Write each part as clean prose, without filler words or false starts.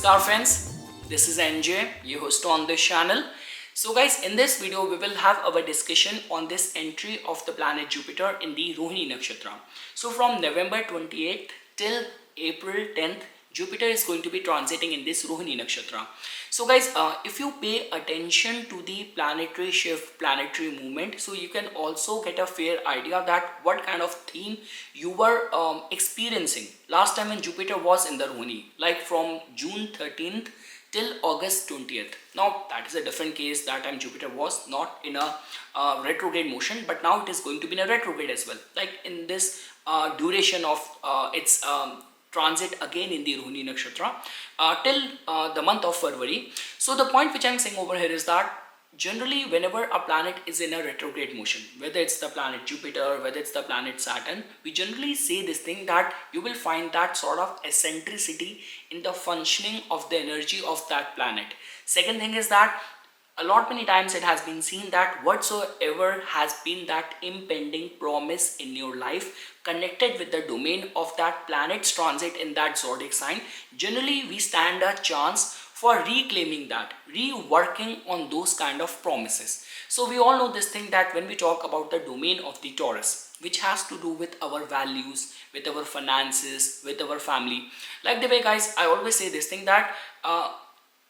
Namaskar friends, this is NJ, your host on this channel. So guys, in this video we will have our discussion on this entry of the planet Jupiter in the ROHINI Nakshatra. So from November 28th till April 10th, Jupiter is going to be transiting in this ROHINI Nakshatra. So guys, if you pay attention to the planetary shift, planetary movement, so you can also get a fair idea that what kind of theme you were experiencing last time when Jupiter was in the ROHINI, like from June 13th till August 20th. Now that is a different case. That time Jupiter was not in a retrograde motion, but now it is going to be in a retrograde as well, like in this duration of its transit again in the ROHINI Nakshatra till the month of February. So the point which I am saying over here is that generally whenever a planet is in a retrograde motion, whether it's the planet Jupiter, whether it's the planet Saturn, we generally say this thing that you will find that sort of eccentricity in the functioning of the energy of that planet. Second thing is that a lot many times it has been seen that whatsoever has been that impending promise in your life connected with the domain of that planet's transit in that zodiac sign, generally we stand a chance for reclaiming that, reworking on those kind of promises. So we all know this thing that when we talk about the domain of the Taurus, which has to do with our values, with our finances, with our family, like the way guys, I always say this thing that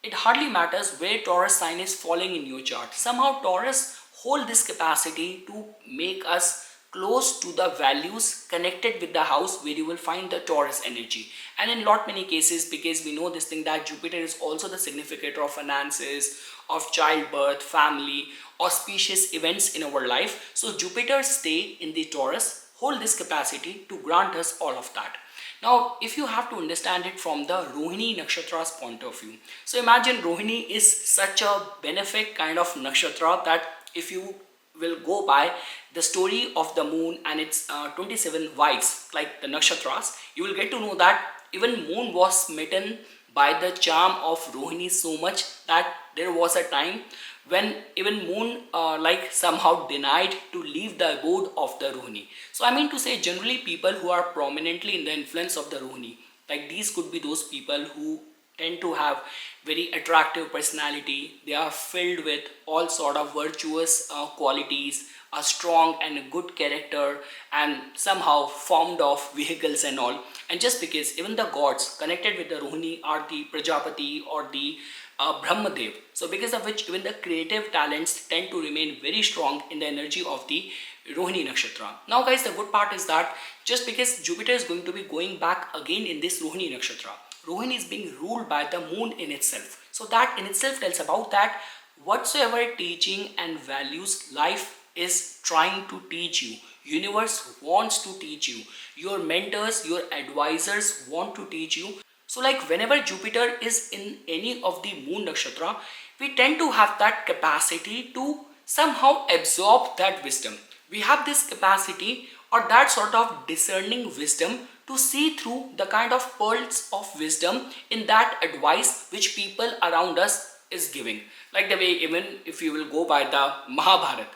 it hardly matters where Taurus sign is falling in your chart. Somehow Taurus hold this capacity to make us close to the values connected with the house where you will find the Taurus energy. And in lot many cases, because we know this thing that Jupiter is also the significator of finances, of childbirth, family, auspicious events in our life. So Jupiter's stay in the Taurus hold this capacity to grant us all of that. Now, if you have to understand it from the ROHINI Nakshatra's point of view. So imagine ROHINI is such a benefic kind of nakshatra that if you will go by the story of the moon and its 27 wives, like the nakshatras, you will get to know that even moon was smitten by the charm of ROHINI so much that there was a time when even moon like somehow denied to leave the abode of the ROHINI. So I mean to say, generally people who are prominently in the influence of the ROHINI, like these could be those people who tend to have very attractive personality. They are filled with all sort of virtuous qualities, a strong and good character, and somehow formed of vehicles and all. And just because even the gods connected with the ROHINI are the Prajapati or the Brahmadev. So because of which even the creative talents tend to remain very strong in the energy of the ROHINI Nakshatra. Now guys, the good part is that just because Jupiter is going to be going back again in this ROHINI Nakshatra, ROHINI is being ruled by the moon in itself. So that in itself tells about that whatsoever teaching and values life is trying to teach you, universe wants to teach you, your mentors, your advisors want to teach you. So like whenever Jupiter is in any of the moon nakshatra, we tend to have that capacity to somehow absorb that wisdom. We have this capacity or that sort of discerning wisdom to see through the kind of pearls of wisdom in that advice which people around us is giving. Like the way even if you will go by the Mahabharata.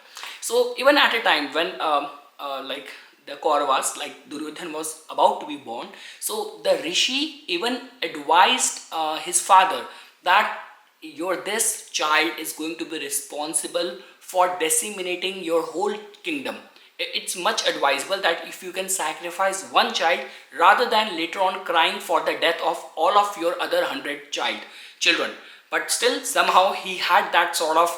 So even at a time when like the Kauravas, like Duryodhan was about to be born, so the Rishi even advised his father that this child is going to be responsible for disseminating your whole kingdom. It's much advisable that if you can sacrifice one child rather than later on crying for the death of all of your other 100 children. But still somehow he had that sort of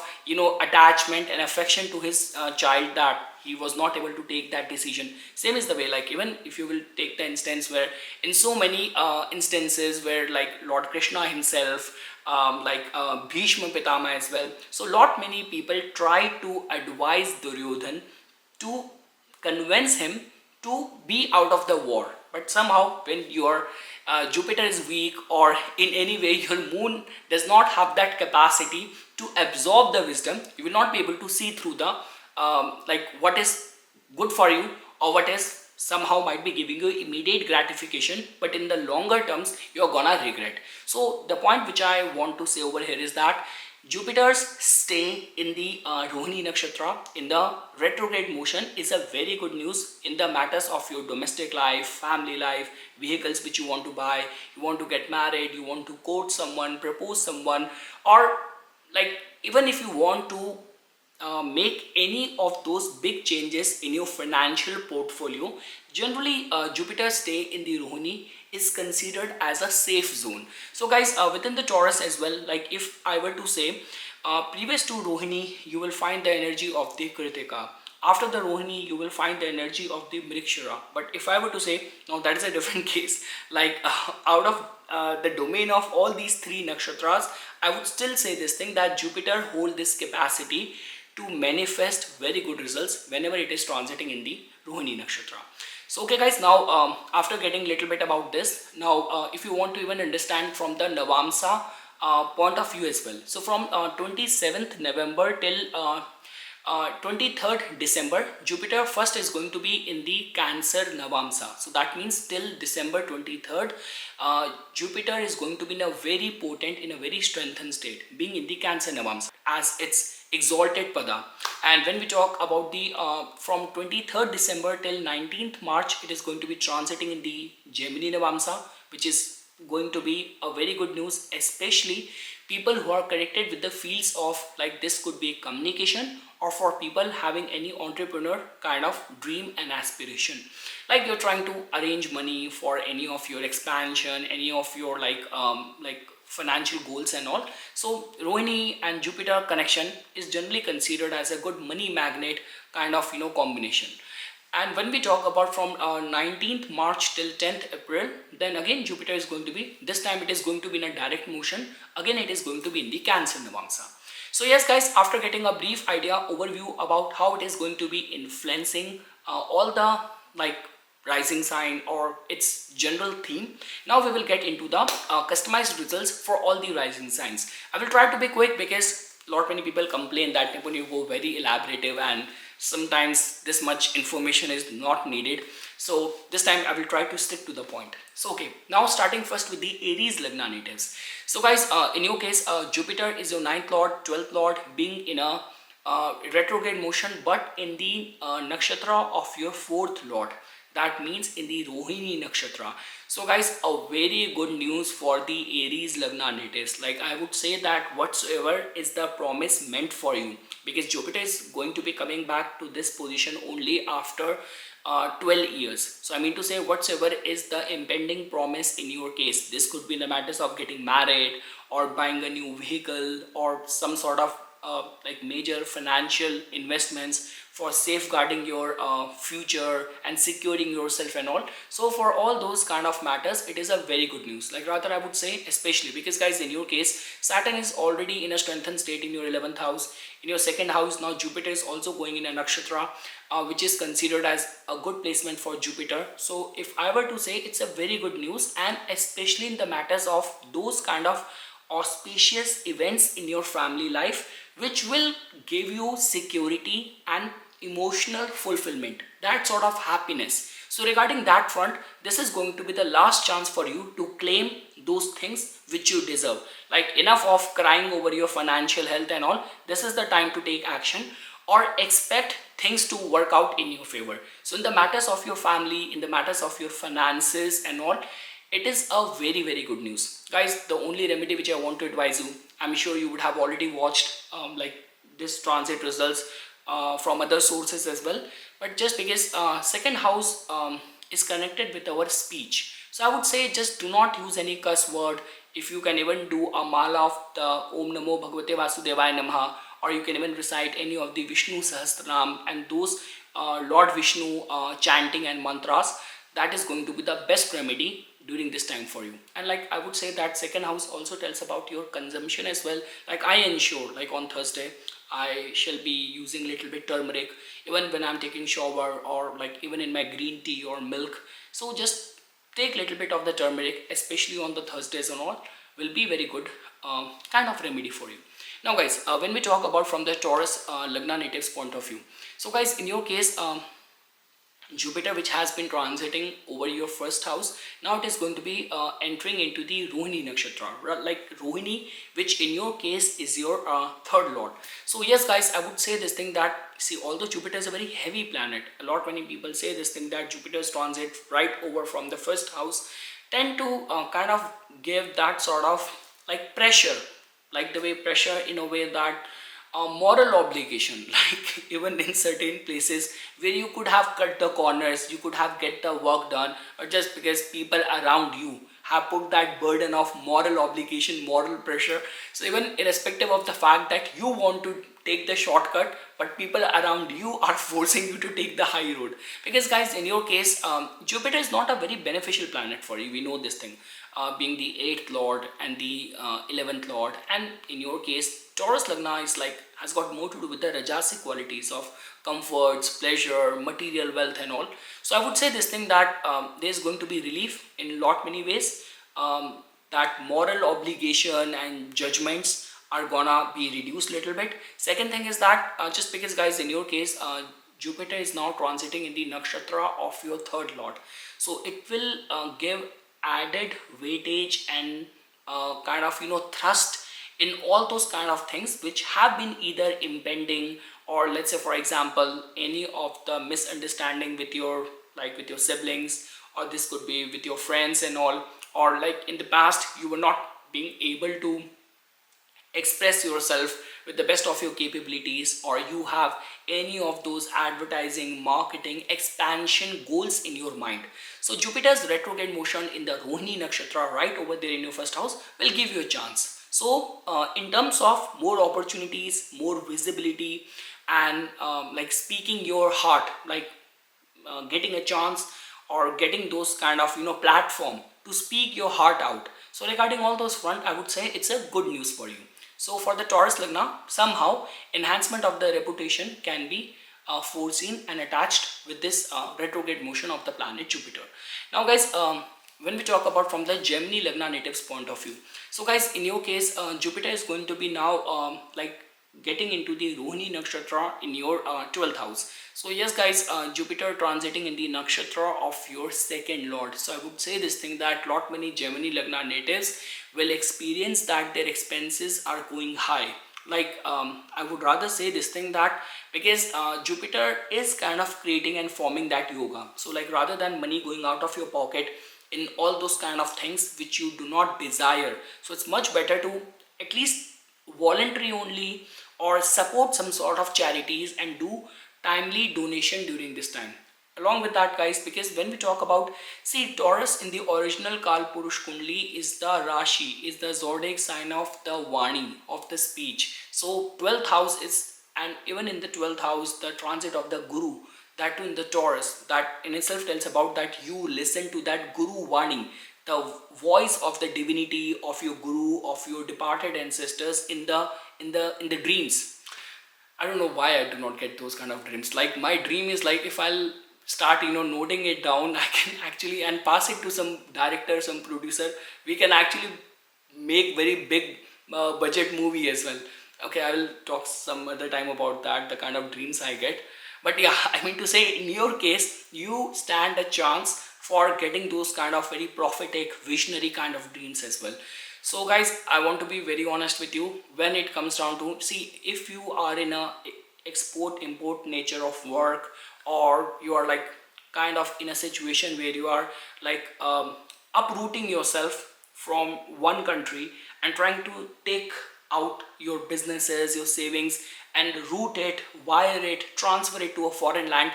attachment and affection to his child that he was not able to take that decision. Same is the way, like even if you will take the instance where in so many instances where like Lord Krishna himself, like Bhishma Pitama as well. So lot many people try to advise Duryodhan to convince him to be out of the war. But somehow when your Jupiter is weak or in any way your moon does not have that capacity to absorb the wisdom, you will not be able to see through the like what is good for you or what is somehow might be giving you immediate gratification, but in the longer terms you're gonna regret. So the point which I want to say over here is that Jupiter's stay in the Rohini Nakshatra in the retrograde motion is a very good news in the matters of your domestic life, family life, vehicles which you want to buy, you want to get married, you want to court someone, propose someone, or like even if you want to make any of those big changes in your financial portfolio. Generally, Jupiter's stay in the Rohini is considered as a safe zone. So guys, within the Taurus as well, like if I were to say, previous to Rohini, you will find the energy of the Kritika. After the Rohini, you will find the energy of the Mrikshira. But if I were to say, now that is a different case. Like out of the domain of all these three nakshatras, I would still say this thing that Jupiter hold this capacity to manifest very good results whenever it is transiting in the Rohini Nakshatra. So okay guys, now after getting little bit about this, now if you want to even understand from the Navamsa point of view as well. So from 27th November till 23rd December, Jupiter first is going to be in the Cancer Navamsa. So that means till December 23rd, Jupiter is going to be in a very potent, in a very strengthened state, being in the Cancer Navamsa as its exalted pada. And when we talk about the from 23rd December till 19th March, it is going to be transiting in the Gemini Navamsa, which is going to be a very good news, especially people who are connected with the fields of, like this could be communication, or for people having any entrepreneur kind of dream and aspiration, like you're trying to arrange money for any of your expansion, any of your like financial goals and all. So Rohini and Jupiter connection is generally considered as a good money magnet kind of combination. And when we talk about from 19th March till 10th April, then again Jupiter is going to be, this time it is going to be in a direct motion. Again it is going to be in the Cancer Navamsa. So yes guys, after getting a brief idea overview about how it is going to be influencing all the like rising sign or its general theme, now we will get into the customized results for all the rising signs. I will try to be quick because lot many people complain that Nipun you go very elaborative and sometimes this much information is not needed. So this time I will try to stick to the point. So okay, now starting first with the Aries Lagna natives. So guys, in your case, Jupiter is your 9th lord, 12th lord, being in a retrograde motion, but in the nakshatra of your 4th lord. That means in the Rohini Nakshatra. So guys, a very good news for the Aries Lagna natives. Like I would say that whatsoever is the promise meant for you, because Jupiter is going to be coming back to this position only after 12 years. So I mean to say whatsoever is the impending promise in your case, this could be in the matters of getting married or buying a new vehicle or some sort of like major financial investments for safeguarding your future and securing yourself and all. So for all those kind of matters, it is a very good news. Like rather I would say, especially because guys, in your case, Saturn is already in a strengthened state in your 11th house. In your 2nd house, now Jupiter is also going in a nakshatra, which is considered as a good placement for Jupiter. So if I were to say, it's a very good news, and especially in the matters of those kind of auspicious events in your family life, which will give you security and emotional fulfillment, that sort of happiness. So regarding that front, this is going to be the last chance for you to claim those things which you deserve. Like enough of crying over your financial health and all, this is the time to take action or expect things to work out in your favor. So in the matters of your family, in the matters of your finances and all, it is a very good news. Guys, the only remedy which I want to advise you, I'm sure you would have already watched like this transit results from other sources as well, but just because 2nd house is connected with our speech, so I would say just do not use any cuss word. If you can even do a mala of the Om Namo Bhagavate Vasudevaya Namaha, or you can even recite any of the Vishnu Sahasranam and those Lord Vishnu chanting and mantras, that is going to be the best remedy during this time for you. And like I would say that 2nd house also tells about your consumption as well. Like I ensure, like on Thursday I shall be using little bit turmeric even when I'm taking shower, or like even in my green tea or milk. So just take little bit of the turmeric, especially on the Thursdays and all, will be very good kind of remedy for you. Now guys, when we talk about from the Taurus Lagna natives point of view, so guys, in your case, Jupiter, which has been transiting over your first house, now it is going to be entering into the Rohini Nakshatra, like Rohini, which in your case is your third lord. So yes guys, I would say this thing that, see, although Jupiter is a very heavy planet, many people say this thing that Jupiter's transit right over from the first house tend to kind of give that sort of like pressure, like the way pressure in a way that a moral obligation, like even in certain places where you could have cut the corners, you could have get the work done, or just because people around you have put that burden of moral obligation, moral pressure. So even irrespective of the fact that you want to take the shortcut, but people around you are forcing you to take the high road. Because guys, in your case, Jupiter is not a very beneficial planet for you. We know this thing, being the 8th lord and the 11th lord, and in your case Taurus Lagna is like, has got more to do with the Rajasic qualities of comforts, pleasure, material wealth and all. So I would say this thing that there is going to be relief in lot many ways. That moral obligation and judgments are gonna be reduced little bit. Second thing is that just because guys, in your case, Jupiter is now transiting in the nakshatra of your third lord, so it will give added weightage and kind of thrust in all those kind of things which have been either impending, or let's say for example any of the misunderstanding with your, like with your siblings, or this could be with your friends and all, or like in the past you were not being able to express yourself with the best of your capabilities, or you have any of those advertising, marketing, expansion goals in your mind. So Jupiter's retrograde motion in the Rohini Nakshatra right over there in your first house will give you a chance. So in terms of more opportunities, more visibility, and like speaking your heart, like getting a chance or getting those kind of platform to speak your heart out. So regarding all those front, I would say it's a good news for you. So for the Taurus Lagna, somehow enhancement of the reputation can be foreseen and attached with this retrograde motion of the planet Jupiter. Now guys, when we talk about from the Gemini Lagna natives point of view, so guys, in your case, Jupiter is going to be now like getting into the Rohini Nakshatra in your 12th house. So yes guys, Jupiter transiting in the nakshatra of your second lord. So I would say this thing that lot many Gemini Lagna natives will experience that their expenses are going high. Like I would rather say this thing that because Jupiter is kind of creating and forming that yoga. So like rather than money going out of your pocket in all those kind of things which you do not desire, so it's much better to at least voluntary only or support some sort of charities and do timely donation during this time. Along with that guys, because when we talk about, see, Taurus in the original Kal Purush Kundli is the Rashi, is the zodiac sign of the Vani, of the speech. So 12th house is, and even in the 12th house the transit of the Guru, that too in the Taurus, that in itself tells about that you listen to that Guru Vani, the voice of the divinity of your Guru, of your departed ancestors in the dreams. I don't know why I do not get those kind of dreams. Like my dream is like, if I'll start noting it down, I can actually and pass it to some director, some producer, we can actually make very big budget movie as well. Okay, I will talk some other time about that, the kind of dreams I get. But yeah, I mean to say, in your case, you stand a chance for getting those kind of very prophetic, visionary kind of dreams as well. So guys, I want to be very honest with you when it comes down to, see, if you are in a export import nature of work, or you are like kind of in a situation where you are like uprooting yourself from one country and trying to take out your businesses, your savings, and route it, wire it, transfer it to a foreign land,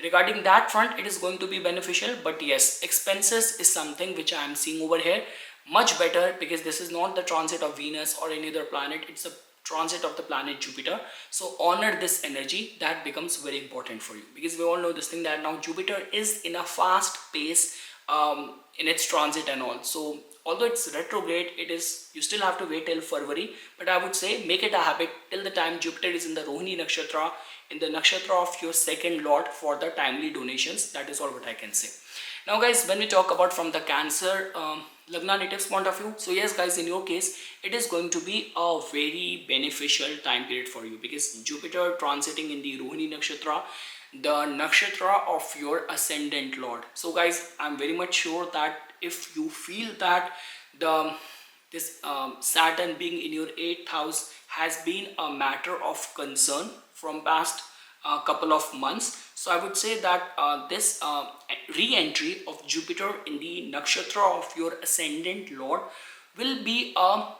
regarding that front it is going to be beneficial. But yes, expenses is something which I am seeing over here much better, because this is not the transit of Venus or any other planet, it's a transit of the planet Jupiter. So honor this energy, that becomes very important for you, because we all know this thing that now Jupiter is in a fast pace in its transit and all. So although it's retrograde, it is, you still have to wait till February, but I would say make it a habit till the time Jupiter is in the Rohini Nakshatra, in the nakshatra of your second lord, for the timely donations. That is all what I can say. Now guys, when we talk about from the Cancer Lagna natives point of view, so yes guys, in your case it is going to be a very beneficial time period for you, because Jupiter transiting in the Rohini Nakshatra, the nakshatra of your ascendant lord. So guys, I'm very much sure that if you feel that the this Saturn being in your 8th house has been a matter of concern from past couple of months, so I would say that this re-entry of Jupiter in the nakshatra of your ascendant lord will be a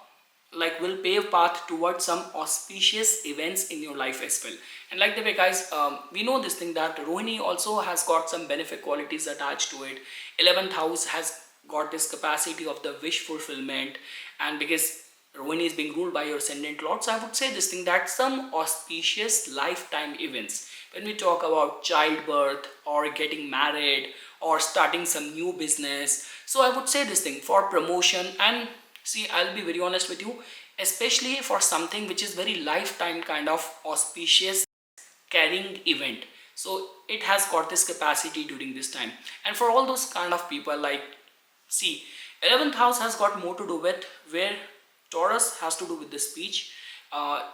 will pave path towards some auspicious events in your life as well. And like the way guys, we know this thing that Rohini also has got some benefic qualities attached to it. 11th house has got this capacity of the wish fulfillment, and because Rohini is being ruled by your ascendant lord, so I would say this thing that some auspicious lifetime events, when we talk about childbirth or getting married or starting some new business, so I would say this thing for promotion. And see, I'll be very honest with you, especially for something which is very lifetime kind of auspicious carrying event, so it has got this capacity during this time. And for all those kind of people, like, see, 11th house has got more to do with where Taurus has to do with the speech,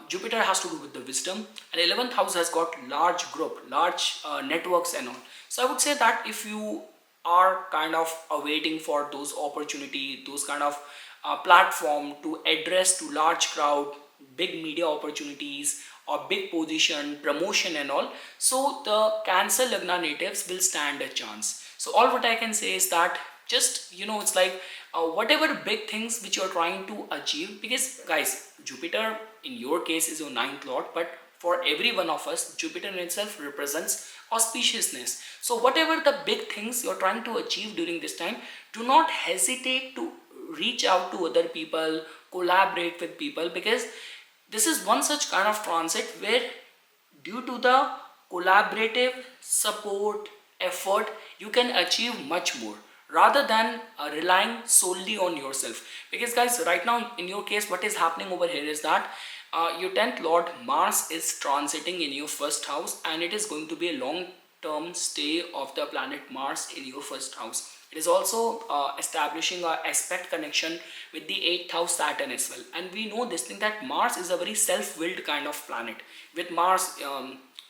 Jupiter has to do with the wisdom, and 11th house has got large group, large networks and all. So I would say that if you are kind of awaiting for those opportunity, those kind of platform to address to large crowd, big media opportunities or big position, promotion and all, so the Cancer Lagna natives will stand a chance. So all what I can say is that just, it's like whatever big things which you're trying to achieve, because guys, Jupiter in your case is your 9th lord, but for every one of us, Jupiter in itself represents auspiciousness. So whatever the big things you're trying to achieve during this time, do not hesitate to reach out to other people, collaborate with people, because this is one such kind of transit where due to the collaborative support effort, you can achieve much more rather than relying solely on yourself. Because guys, right now in your case, what is happening over here is that your 10th lord Mars is transiting in your first house, and it is going to be a long term stay of the planet Mars in your first house. It is also establishing a aspect connection with the 8th house Saturn as well. And we know this thing that Mars is a very self-willed kind of planet. With Mars,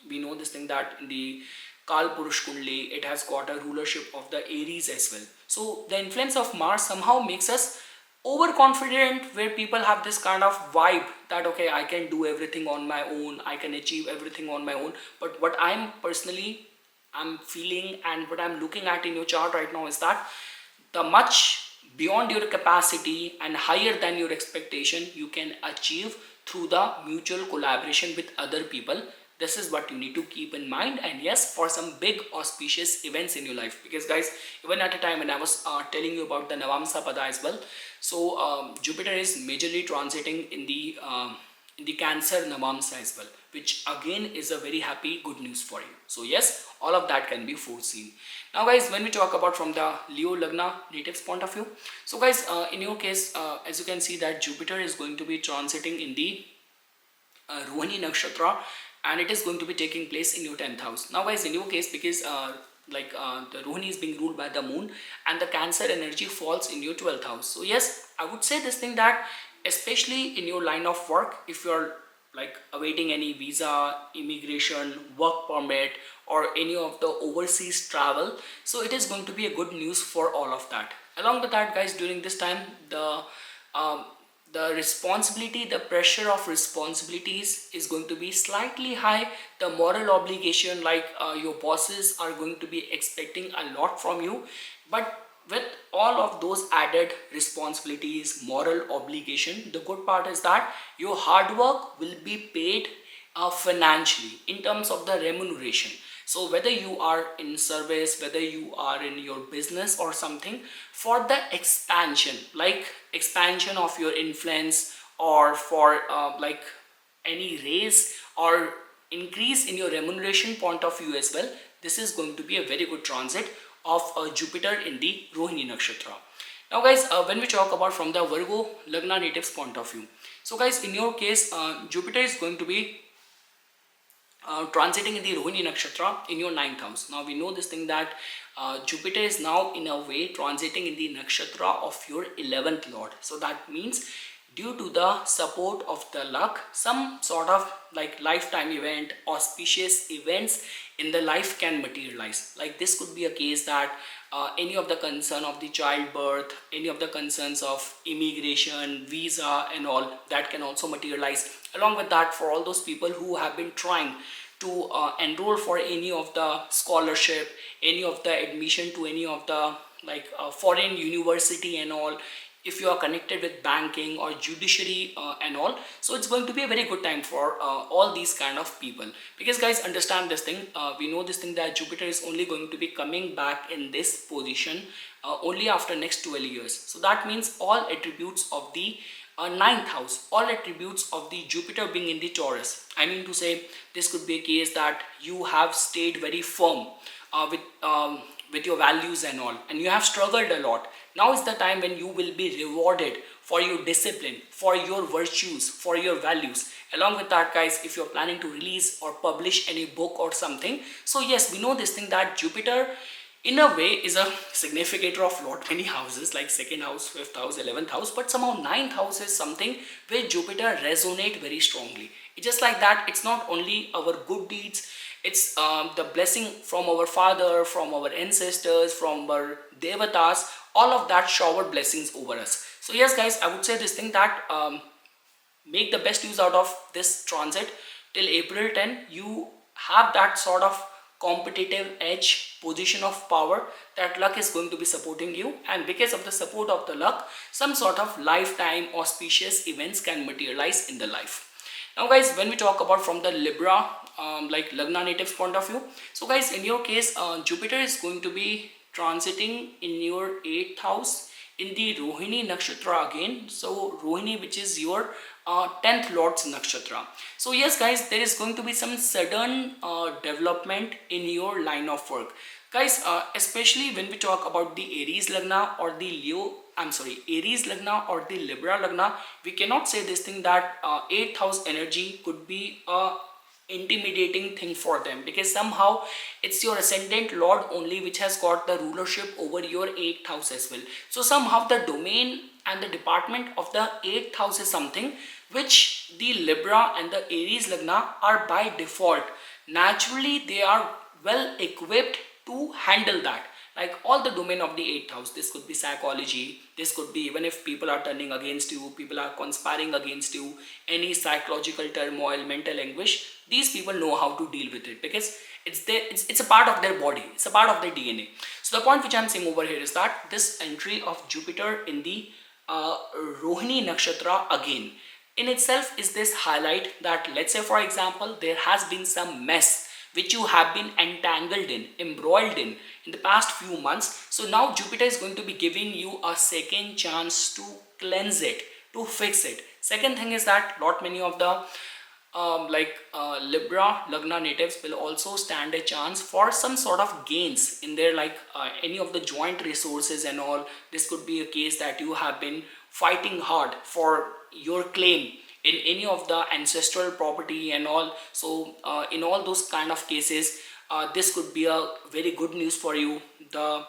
we know this thing that in the Kal Purush Kundli, it has got a rulership of the Aries as well. So the influence of Mars somehow makes us overconfident, where people have this kind of vibe that okay, I can do everything on my own, I can achieve everything on my own. But what I'm feeling and what I'm looking at in your chart right now is that the much beyond your capacity and higher than your expectation you can achieve through the mutual collaboration with other people. This is what you need to keep in mind. And yes, for some big auspicious events in your life, because guys, even at a time when I was telling you about the Navamsa Pada as well, so Jupiter is majorly transiting in the Cancer Navamsa as well, which again is a very happy good news for you. So yes, all of that can be foreseen. Now guys, when we talk about from the Leo Lagna natives point of view, so guys, in your case, as you can see that Jupiter is going to be transiting in the Rohini Nakshatra, and it is going to be taking place in your 10th house. Now guys, in your case, because the Rohini is being ruled by the moon and the Cancer energy falls in your 12th house. So yes, I would say this thing that especially in your line of work, if you're like awaiting any visa, immigration, work permit or any of the overseas travel, so it is going to be a good news for all of that. Along with that guys, during this time, the responsibility, the pressure of responsibilities is going to be slightly high. The moral obligation, like your bosses are going to be expecting a lot from you, but with all of those added responsibilities, moral obligation, the good part is that your hard work will be paid financially in terms of the remuneration. So whether you are in service, whether you are in your business or something, for the expansion, like expansion of your influence, or for like any raise or increase in your remuneration point of view as well, this is going to be a very good transit of Jupiter in the Rohini Nakshatra. Now guys, when we talk about from the Virgo Lagna natives point of view, so guys, in your case, Jupiter is going to be transiting in the Rohini Nakshatra in your 9th house. Now we know this thing that Jupiter is now in a way transiting in the Nakshatra of your 11th lord. So that means due to the support of the luck, some sort of like lifetime event, auspicious events in the life can materialize. Like this could be a case that any of the concern of the childbirth, any of the concerns of immigration, visa and all, that can also materialize. Along with that, for all those people who have been trying to enroll for any of the scholarship, any of the admission to any of the like foreign university and all, if you are connected with banking or judiciary and all, so it's going to be a very good time for all these kind of people. Because guys, understand this thing, we know this thing that Jupiter is only going to be coming back in this position only after next 12 years. So that means all attributes of the ninth house, all attributes of the Jupiter being in the Taurus, I mean to say, this could be a case that you have stayed very firm with your values and all, and you have struggled a lot. Now is the time when you will be rewarded for your discipline, for your virtues, for your values. Along with that, guys, if you're planning to release or publish any book or something, so yes, we know this thing that Jupiter in a way is a significator of lot many houses like second house, fifth house, 11th house, but somehow ninth house is something where Jupiter resonate very strongly. It's just like that, it's not only our good deeds, it's the blessing from our father, from our ancestors, from our devatas, all of that shower blessings over us. So yes guys, I would say this thing that make the best use out of this transit till April 10. You have that sort of competitive edge, position of power, that luck is going to be supporting you, and because of the support of the luck, some sort of lifetime auspicious events can materialize in the life. Now guys, when we talk about from the Libra like Lagna natives point of view, so guys, in your case Jupiter is going to be transiting in your 8th house in the Rohini Nakshatra again. So Rohini, which is your 10th Lord's Nakshatra. So yes guys, there is going to be some sudden development in your line of work. Guys, especially when we talk about the Aries Lagna or the Aries Lagna or the Libra Lagna, we cannot say this thing that 8th house energy could be a intimidating thing for them, because somehow it's your ascendant lord only which has got the rulership over your 8th house as well. So somehow the domain and the department of the 8th house is something which the Libra and the Aries Lagna are by default. Naturally, they are well equipped to handle that. Like all the domain of the 8th house, this could be psychology, this could be even if people are turning against you, people are conspiring against you, any psychological turmoil, mental anguish, these people know how to deal with it, because it's a part of their body, it's a part of their DNA. So the point which I'm saying over here is that this entry of Jupiter in the Rohini Nakshatra again in itself is this highlight that, let's say for example, there has been some mess which you have been entangled in, embroiled in the past few months. So now Jupiter is going to be giving you a second chance to cleanse it, to fix it. Second thing is that lot many of the Libra Lagna natives will also stand a chance for some sort of gains in their any of the joint resources and all. This could be a case that you have been fighting hard for your claim in any of the ancestral property and all. So in all those kind of cases, this could be a very good news for you. The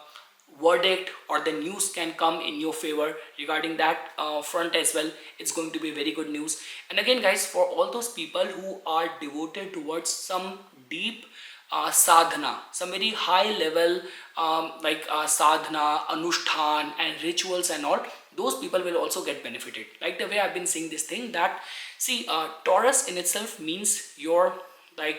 verdict or the news can come in your favor regarding that front as well. It's going to be very good news. And again guys, for all those people who are devoted towards some deep sadhana, some very high level sadhana, anushthan and rituals and all, those people will also get benefited. Like the way I've been saying this thing that, see, Taurus in itself means your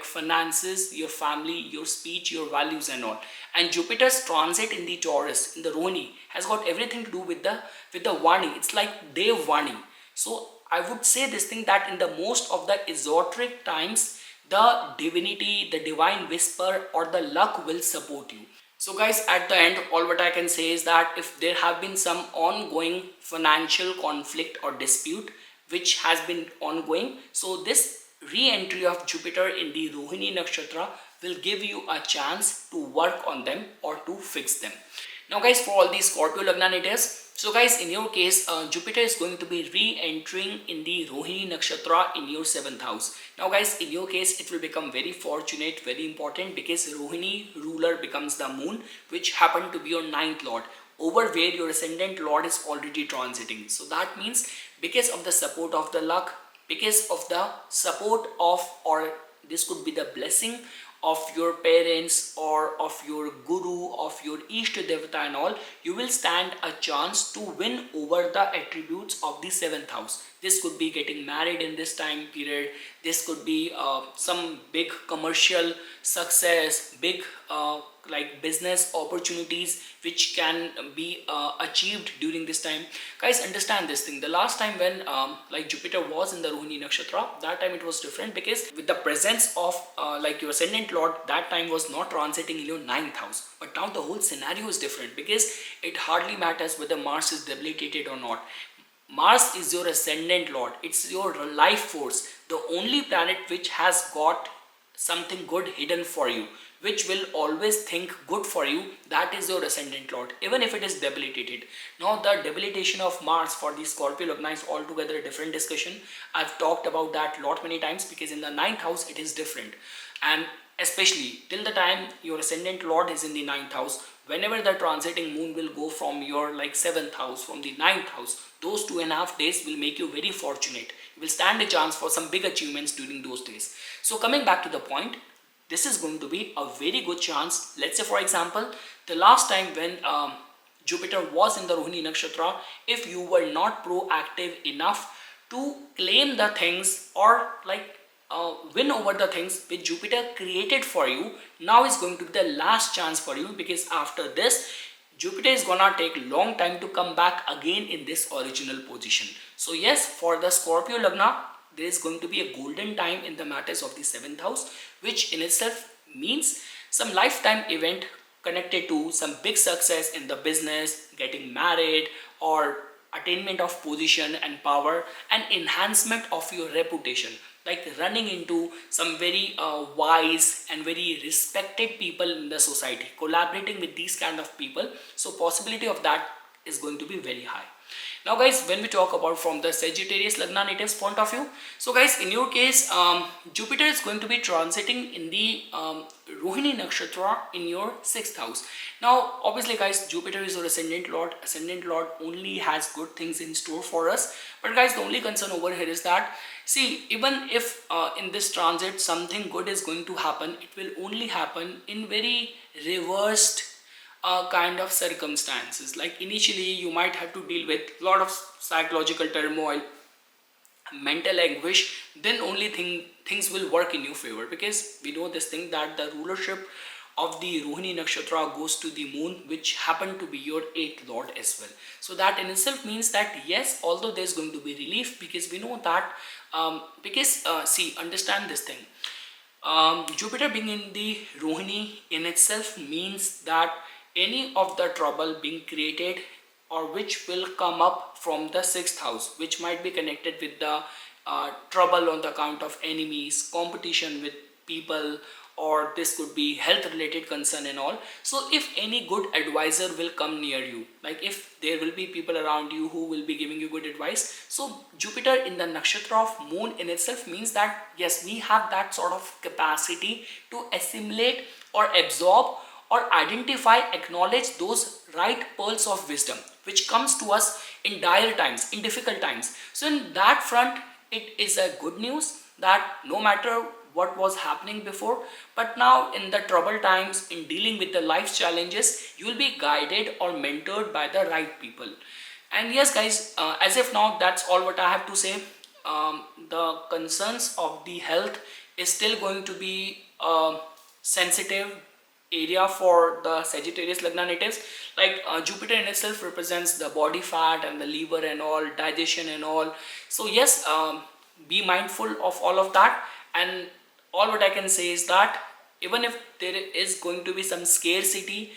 finances, your family, your speech, your values and all. And Jupiter's transit in the Taurus, in the Rohini, has got everything to do with the Vani. It's like Dev Vani. So I would say this thing that in the most of the esoteric times, the divinity, the divine whisper or the luck will support you. So guys, at the end, all what I can say is that if there have been some ongoing financial conflict or dispute which has been ongoing, so this re-entry of Jupiter in the Rohini Nakshatra will give you a chance to work on them or to fix them. Now guys, for all these Scorpio Lagna natives, so guys, in your case, Jupiter is going to be re-entering in the Rohini Nakshatra in your 7th house. Now guys, in your case, it will become very fortunate, very important, because Rohini ruler becomes the moon, which happened to be your 9th lord. over where your ascendant lord is already transiting. So that means because of the support of the luck, because of the support of, or this could be the blessing of your parents or of your guru, of your Ishta Devata and all, you will stand a chance to win over the attributes of the 7th house. This could be getting married in this time period. This could be some big commercial success, big like business opportunities which can be achieved during this time. Guys, understand this thing. The last time when like Jupiter was in the Rohini Nakshatra, that time it was different, because with the presence of like your ascendant lord, that time was not transiting in your 9th house. But now the whole scenario is different, because it hardly matters whether Mars is debilitated or not. Mars is your ascendant lord, it's your life force, the only planet which has got something good hidden for you, which will always think good for you. That is your ascendant lord, even if it is debilitated. Now the debilitation of Mars for the Scorpio Lagna is altogether a different discussion. I've talked about that lot many times, because in the 9th house it is different, and especially till the time your ascendant lord is in the 9th house, whenever the transiting moon will go from your like 7th house, from the 9th house, those 2.5 days will make you very fortunate. You will stand a chance for some big achievements during those days. So coming back to the point, this is going to be a very good chance. Let's say for example, the last time when Jupiter was in the Rohini Nakshatra, if you were not proactive enough to claim the things, or like win over the things which Jupiter created for you, now is going to be the last chance for you, because after this Jupiter is gonna take long time to come back again in this original position. So yes, for the Scorpio Lagna, there is going to be a golden time in the matters of the 7th house, which in itself means some lifetime event connected to some big success in the business, getting married, or attainment of position and power, and enhancement of your reputation, like running into some very wise and very respected people in the society, collaborating with these kind of people. So possibility of that is going to be very high. Now guys, when we talk about from the Sagittarius Lagna natives point of view, so guys, in your case, Jupiter is going to be transiting in the Rohini Nakshatra in your 6th house. Now obviously guys, Jupiter is your ascendant lord. Ascendant lord only has good things in store for us. But guys, the only concern over here is that, see, even if in this transit something good is going to happen, it will only happen in very reversed kind of circumstances. Like initially you might have to deal with a lot of psychological turmoil, mental anguish, then only things will work in your favor, because we know this thing that the rulership of the Rohini Nakshatra goes to the moon, which happened to be your 8th lord as well. So that in itself means that yes, although there's going to be relief, because we know that see, understand this thing, Jupiter being in the Rohini in itself means that any of the trouble being created or which will come up from the 6th house, which might be connected with the trouble on the account of enemies, competition with people, or this could be health related concern and all. So if any good advisor will come near you, like if there will be people around you who will be giving you good advice, so Jupiter in the nakshatra of moon in itself means that yes, we have that sort of capacity to assimilate or absorb or identify, acknowledge those right pearls of wisdom which comes to us in dire times, in difficult times. So in that front, it is a good news that no matter what was happening before, but now in the troubled times, in dealing with the life challenges, you will be guided or mentored by the right people. And yes guys, as if now that's all what I have to say. The concerns of the health is still going to be sensitive area for the Sagittarius Lagna natives. Like Jupiter in itself represents the body fat and the liver and all, digestion and all. So yes, be mindful of all of that. And all what I can say is that even if there is going to be some scarcity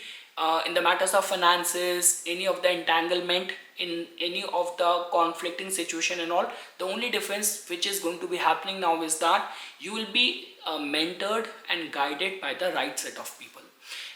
in the matters of finances, any of the entanglement in any of the conflicting situation and all, the only difference which is going to be happening now is that you will be mentored and guided by the right set of people.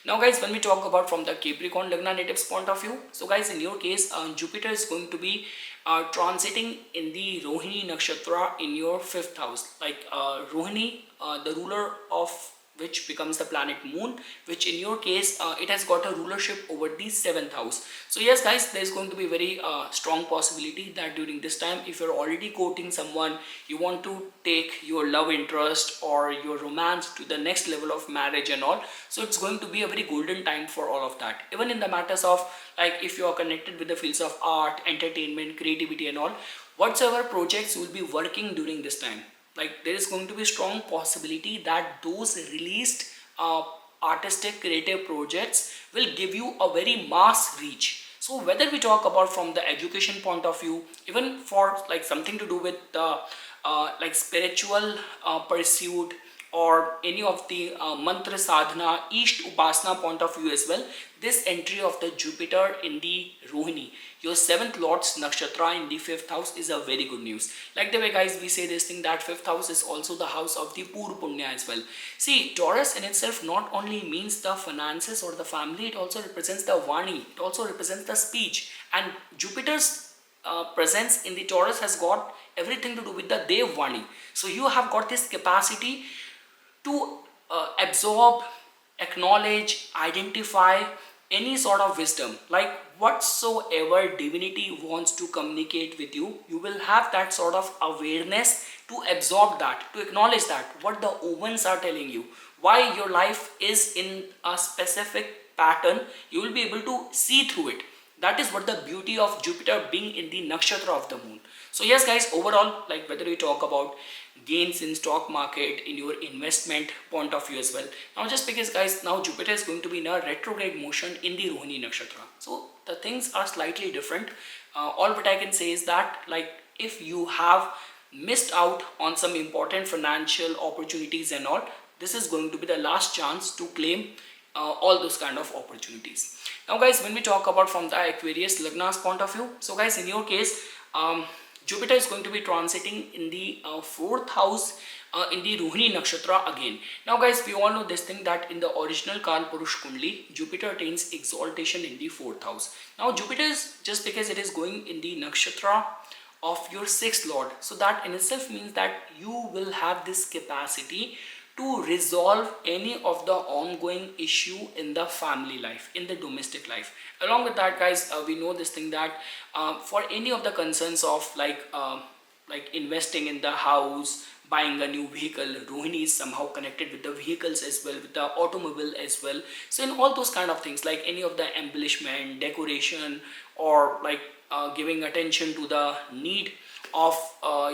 Now guys, when we talk about from the Capricorn Lagna natives point of view, so guys, in your case, Jupiter is going to be transiting in the Rohini Nakshatra in your 5th house. Like Rohini, the ruler of which becomes the planet Moon, which in your case it has got a rulership over the 7th house. So yes guys, there is going to be very strong possibility that during this time, if you're already courting someone, you want to take your love interest or your romance to the next level of marriage and all, so it's going to be a very golden time for all of that. Even in the matters of, like, if you are connected with the fields of art, entertainment, creativity and all, whatsoever projects you will be working during this time, like, there is going to be strong possibility that those released artistic creative projects will give you a very mass reach. So whether we talk about from the education point of view, even for like something to do with the like spiritual pursuit, or any of the mantra sadhana, East upasana point of view as well, this entry of the Jupiter in the Rohini, your 7th Lord's Nakshatra in the 5th house, is a very good news. Like the way guys we say this thing, that 5th house is also the house of the Pur Punya as well. See, Taurus in itself not only means the finances or the family, it also represents the Vani, it also represents the speech. And Jupiter's presence in the Taurus has got everything to do with the Dev Vani. So you have got this capacity to absorb, acknowledge, identify any sort of wisdom, like whatsoever divinity wants to communicate with you, you will have that sort of awareness to absorb that, to acknowledge that, what the omens are telling you, why your life is in a specific pattern, you will be able to see through it. That is what the beauty of Jupiter being in the nakshatra of the moon. So yes guys, overall, like whether we talk about gains in stock market, in your investment point of view as well, now just because guys, now Jupiter is going to be in a retrograde motion in the Rohini Nakshatra, so the things are slightly different. All what I can say is that, like, if you have missed out on some important financial opportunities and all, this is going to be the last chance to claim all those kind of opportunities. Now guys, when we talk about from the Aquarius Lagna's point of view, so guys, in your case, Jupiter is going to be transiting in the 4th house in the Rohini Nakshatra again. Now guys, we all know this thing that in the original Kal Purush Kundli, Jupiter attains exaltation in the 4th house. Now Jupiter is, just because it is going in the Nakshatra of your 6th Lord, so that in itself means that you will have this capacity to resolve any of the ongoing issue in the family life, in the domestic life. Along with that guys, we know this thing that for any of the concerns of like investing in the house, buying a new vehicle, Rohini is somehow connected with the vehicles as well, with the automobile as well. So in all those kind of things, like any of the embellishment, decoration, or like giving attention to the need of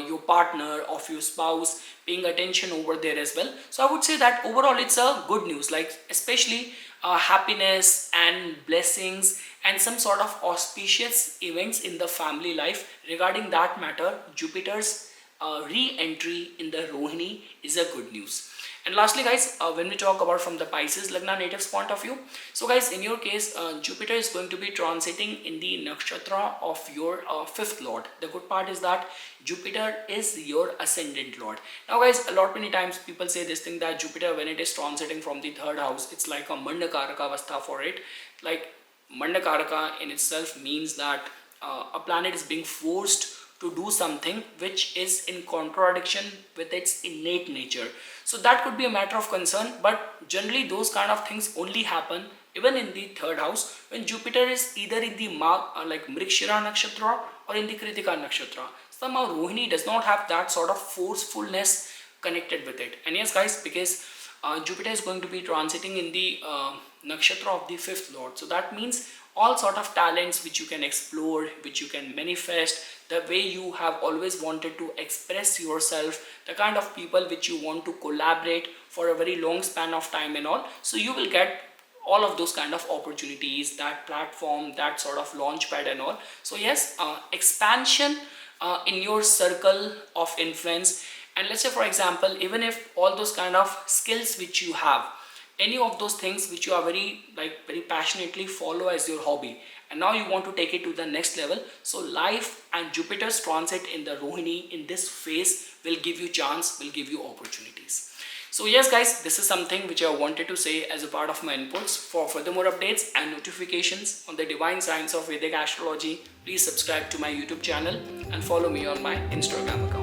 your partner, of your spouse, paying attention over there as well. So I would say that overall it's a good news, like especially happiness and blessings and some sort of auspicious events in the family life. Regarding that matter, Jupiter's re-entry in the Rohini is a good news. And lastly guys, when we talk about from the Pisces Lagna natives point of view, so guys, in your case, Jupiter is going to be transiting in the nakshatra of your 5th Lord. The good part is that Jupiter is your ascendant Lord. Now guys, a lot many times people say this thing that Jupiter, when it is transiting from the 3rd house, it's like a Mandakaraka avastha for it. Like Mandakaraka in itself means that a planet is being forced to do something which is in contradiction with its innate nature. So that could be a matter of concern, but generally those kind of things only happen even in the 3rd house when Jupiter is either in the like Mrikshira Nakshatra or in the Kritika Nakshatra. Somehow Rohini does not have that sort of forcefulness connected with it. And yes guys, because Jupiter is going to be transiting in the nakshatra of the 5th Lord, so that means all sort of talents which you can explore, which you can manifest, the way you have always wanted to express yourself, the kind of people which you want to collaborate for a very long span of time and all, so you will get all of those kind of opportunities, that platform, that sort of launch pad and all. So yes, expansion in your circle of influence. And let's say for example, even if all those kind of skills which you have, any of those things which you are very passionately follow as your hobby, and now you want to take it to the next level, so life and Jupiter's transit in the Rohini in this phase will give you chance, will give you opportunities. So yes guys, this is something which I wanted to say as a part of my inputs. For furthermore updates and notifications on the divine science of Vedic astrology, please subscribe to my YouTube channel and follow me on my Instagram account.